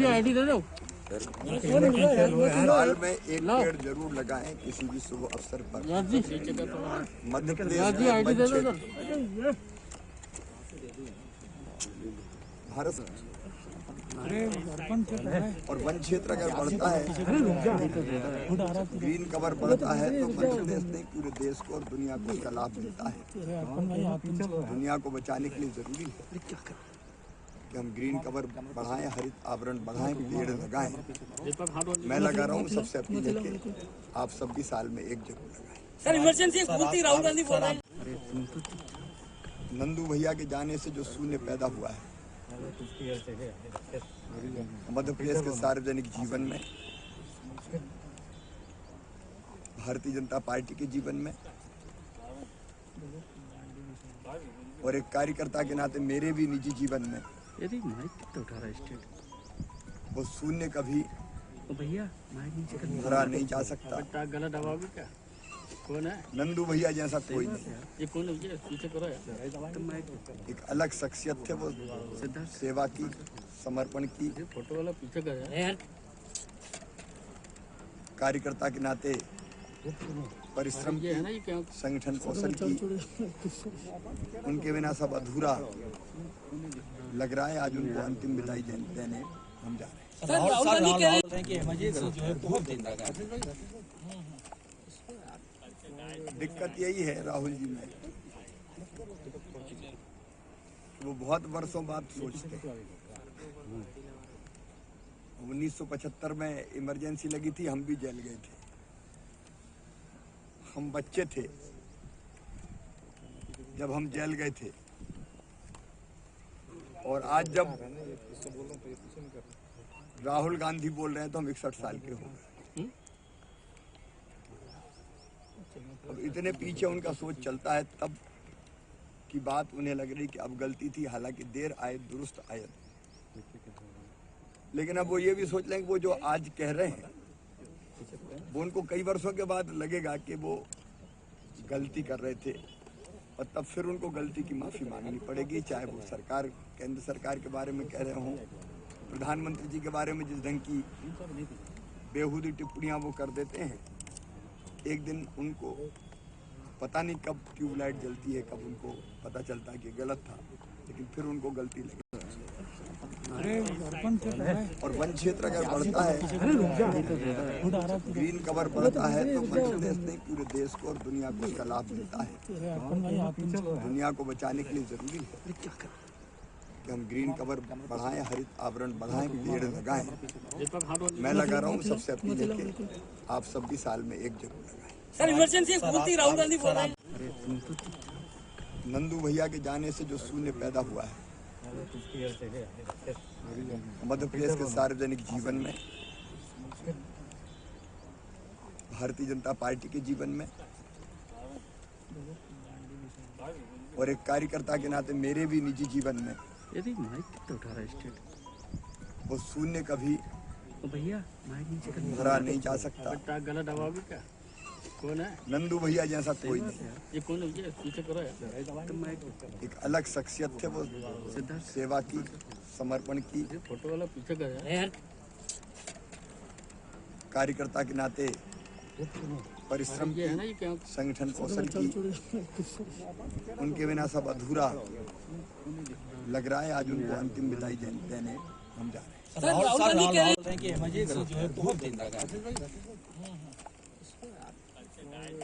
ID दे दो। साल में एक पेड़ जरूर लगाएं किसी भी शुभ अवसर पर। मध्य प्रदेश में वन क्षेत्र भारत और वन क्षेत्र अगर बढ़ता है, ग्रीन कवर बढ़ता है तो मध्य प्रदेश नहीं पूरे देश को और दुनिया को इसका लाभ मिलता है। दुनिया को बचाने के लिए जरूरी है कि हम ग्रीन कवर बढ़ाएं, हरित आवरण बढ़ाएं, पेड़ लगाएं। मैं लगा रहा हूँ, सबसे अपील है कि आप सब भी साल में एक जरूर लगाएं। सर इमरजेंसी राहुल गांधी बोल रहे हैं। नंदू भैया के जाने से जो शून्य पैदा हुआ है मध्य प्रदेश के सार्वजनिक जीवन में, भारतीय जनता पार्टी के जीवन में और एक कार्यकर्ता के नाते मेरे भी निजी जीवन में वो शून्य कभी भरा नहीं जा सकता। गलत दबाव भी क्या कौन है? नंदू भैया जैसा कोई नहीं। ये कौन है? पीछे करो यार। एक अलग शख्सियत थे वो, सेवा की, समर्पण की, फोटो वाला पीछे कर यार। कार्यकर्ता के नाते परिश्रम की, संगठन कौशल की, उनके बिना सब अधूरा लग रहा है। आज उनको अंतिम विदाई देने हम जा रहे हैं। दिक्कत यही है राहुल जी में, वो बहुत वर्षों बाद सोचते हैं। 1975 में इमरजेंसी लगी थी, हम भी जेल गए थे, हम बच्चे थे जब हम जेल गए थे। और आज जब राहुल गांधी बोल रहे हैं तो हम 61 साल के हो गए। अब इतने पीछे उनका सोच चलता है तब की बात उन्हें लग रही कि अब गलती थी, हालांकि देर आए दुरुस्त आयत। लेकिन अब वो ये भी सोच लें कि वो जो आज कह रहे हैं वो उनको कई वर्षों के बाद लगेगा कि वो गलती कर रहे थे, और तब फिर उनको गलती की माफ़ी मांगनी पड़ेगी। चाहे वो सरकार, केंद्र सरकार के बारे में कह रहे हों, प्रधानमंत्री जी के बारे में जिस ढंग की बेहूदी टिप्पणियां वो कर देते हैं, एक दिन उनको पता नहीं कब ट्यूबलाइट जलती है, कब उनको पता चलता है कि गलत था, लेकिन फिर उनको गलती लगी। और वन क्षेत्र अगर बढ़ता है, ग्रीन कवर बढ़ता है तो मध्य प्रदेश नहीं पूरे देश को और दुनिया को इसका लाभ मिलता है। दुनिया को बचाने के लिए जरूरी है कि हम ग्रीन कवर बढ़ाएं, हरित आवरण बढ़ाएं, पेड़ लगाएं। मैं लगा रहा हूँ, सबसे अपील है कि आप सब भी साल में एक जरूर लगाएं। सर इमरजेंसी राहुल गांधी बोल रहे हैं। नंदू भैया के जाने से जो शून्य पैदा हुआ है मध्य प्रदेश के सार्वजनिक जीवन में, भारतीय जनता पार्टी के जीवन में और एक कार्यकर्ता के नाते मेरे भी निजी जीवन में वो शून्य कभी भरा नहीं जा सकता। गलत दबाव भी क्या कौन है? नंदू भैया जैसा कोई नहीं। ये कौन है? पीछे करो यार। एक अलग शख्सियत थे वो, सेवा की, समर्पण की, फोटो वाला पीछे कर यार। कार्यकर्ता के नाते परिश्रम की, संगठन कौशल की, उनके बिना सब अधूरा लग रहा है। आज उनको अंतिम विदाई देने हम जा रहे हैं।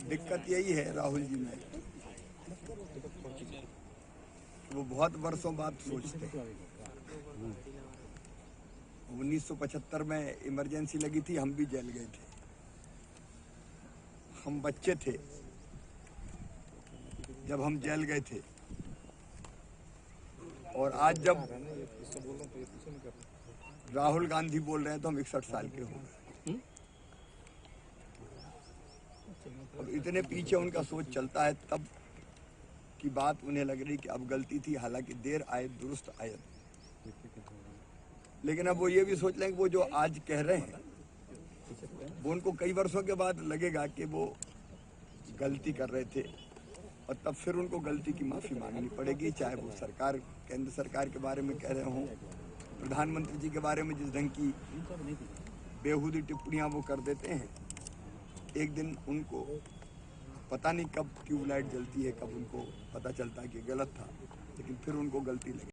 दिक्कत यही है राहुल जी में, वो बहुत वर्षों बाद सोचते हैं। 1975 में इमरजेंसी लगी थी, हम भी जेल गए थे, हम बच्चे थे जब हम जेल गए थे। और आज जब राहुल गांधी बोल रहे हैं तो हम 61 साल के हो गए। अब इतने पीछे उनका सोच चलता है तब की बात उन्हें लग रही कि अब गलती थी, हालांकि देर आए दुरुस्त आयत। लेकिन अब वो ये भी सोच लें कि वो जो आज कह रहे हैं वो उनको कई वर्षों के बाद लगेगा कि वो गलती कर रहे थे, और तब फिर उनको गलती की माफ़ी मांगनी पड़ेगी। चाहे वो सरकार, केंद्र सरकार के बारे में कह रहे हों, प्रधानमंत्री जी के बारे में जिस ढंग की बेहूदी टिप्पणियां वो कर देते हैं, एक दिन उनको पता नहीं कब ट्यूबलाइट जलती है, कब उनको पता चलता है कि गलत था, लेकिन फिर उनको गलती लगी।